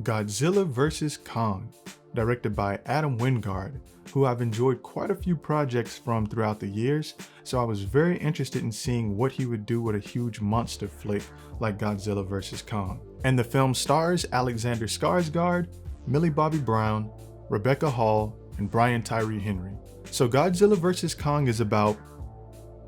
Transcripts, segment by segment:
Godzilla vs. Kong, directed by Adam Wingard, who I've enjoyed quite a few projects from throughout the years, so I was very interested in seeing what he would do with a huge monster flick like Godzilla vs. Kong. And the film stars Alexander Skarsgård, Millie Bobby Brown, Rebecca Hall, and Brian Tyree Henry. So Godzilla vs. Kong is about,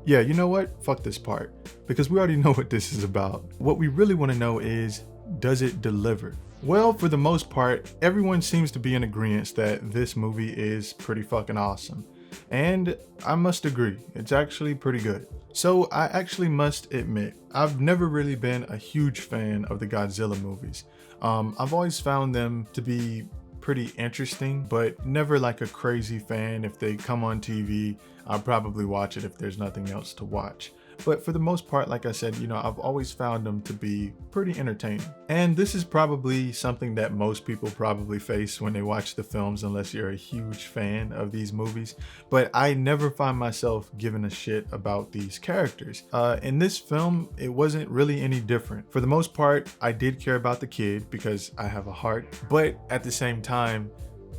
yeah, you know what? Fuck this part, because we already know what this is about. What we really want to know is, does it deliver? Well, for the most part, everyone seems to be in agreement that this movie is pretty fucking awesome. And I must agree, it's actually pretty good. So I actually must admit, I've never really been a huge fan of the Godzilla movies. I've always found them to be pretty interesting, but never like a crazy fan. If they come on TV, I'll probably watch it if there's nothing else to watch. But for the most part, like I said, I've always found them to be pretty entertaining. And this is probably something that most people probably face when they watch the films, unless you're a huge fan of these movies. But I never find myself giving a shit about these characters. In this film, it wasn't really any different. For the most part, I did care about the kid because I have a heart, but at the same time,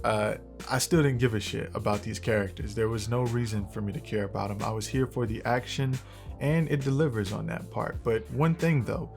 I still didn't give a shit about these characters. There was no reason for me to care about them. I was here for the action, and it delivers on that part. But one thing though,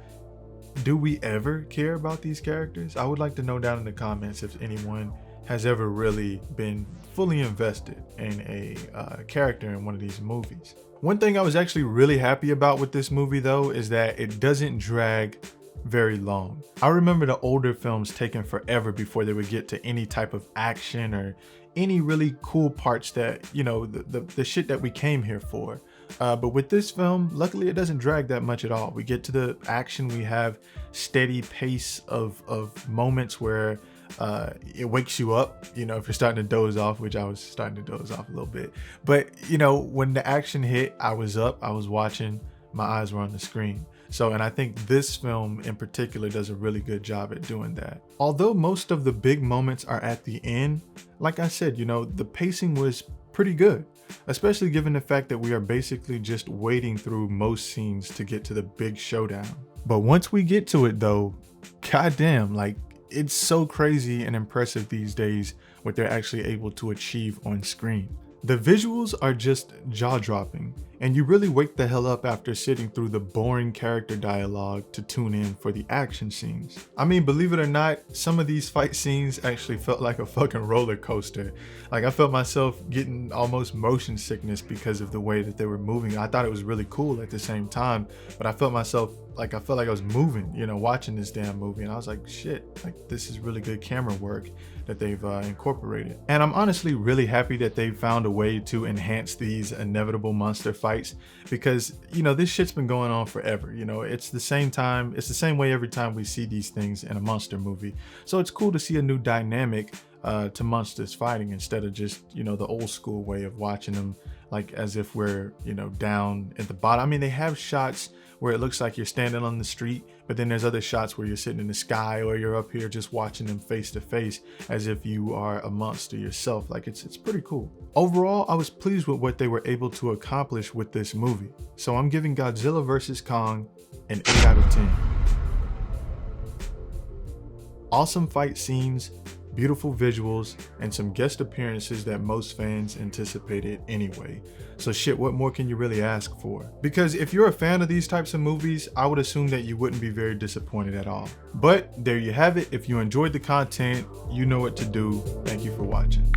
do we ever care about these characters? I would like to know down in the comments if anyone has ever really been fully invested in a character in one of these movies. One thing I was actually really happy about with this movie though is that it doesn't drag very long. I remember the older films taking forever before they would get to any type of action or any really cool parts that, the shit that we came here for. But with this film, luckily it doesn't drag that much at all. We get to the action, we have steady pace of moments where it wakes you up, if you're starting to doze off, which I was starting to doze off a little bit. But, when the action hit, I was up, I was watching, my eyes were on the screen. And I think this film in particular does a really good job at doing that. Although most of the big moments are at the end, like I said, the pacing was pretty good, especially given the fact that we are basically just wading through most scenes to get to the big showdown. But once we get to it though, goddamn, it's so crazy and impressive these days what they're actually able to achieve on screen. The visuals are just jaw-dropping, and you really wake the hell up after sitting through the boring character dialogue to tune in for the action scenes. I mean, believe it or not, some of these fight scenes actually felt like a fucking roller coaster. I felt myself getting almost motion sickness because of the way that they were moving. I thought it was really cool at the same time, but I felt like I was moving, watching this damn movie, and I was like, shit, this is really good camera work that they've incorporated. And I'm honestly really happy that they found a way to enhance these inevitable monster fights, because this shit's been going on forever. It's the same way every time we see these things in a monster movie. So it's cool to see a new dynamic to monsters fighting instead of just the old school way of watching them as if we're down at the bottom. I mean, they have shots where it looks like you're standing on the street, but then there's other shots where you're sitting in the sky or you're up here just watching them face to face as if you are a monster yourself. It's pretty cool. Overall, I was pleased with what they were able to accomplish with this movie. So I'm giving Godzilla vs. Kong an 8 out of 10. Awesome fight scenes, beautiful visuals, and some guest appearances that most fans anticipated anyway. So shit, what more can you really ask for? Because if you're a fan of these types of movies, I would assume that you wouldn't be very disappointed at all. But there you have it. If you enjoyed the content, you know what to do. Thank you for watching.